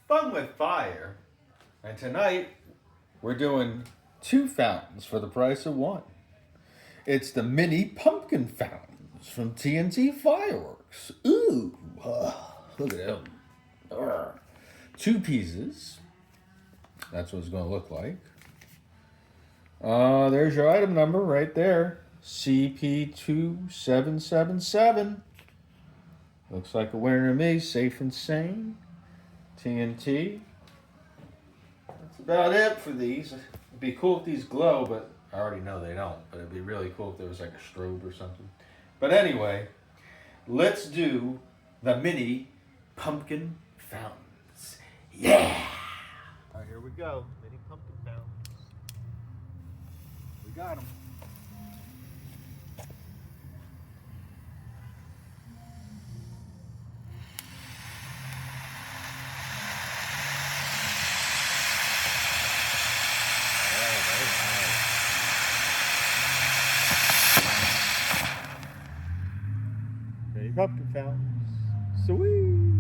Fun with fire. And tonight, we're doing two fountains for the price of one. It's the mini pumpkin fountains from TNT Fireworks. Ooh, look at them. Two pieces. That's what it's going to look like. There's your item number right there. CP2777. Looks like a winner to me. Safe and sane. TNT. That's about it for these. It'd be cool if these glow, but I already know they don't. But it'd be really cool if there was like a strobe or something. But anyway, let's do the mini pumpkin fountains. Yeah! All right, here we go. Mini pumpkin fountains. We got them. Mini pumpkin fountains. Sweet.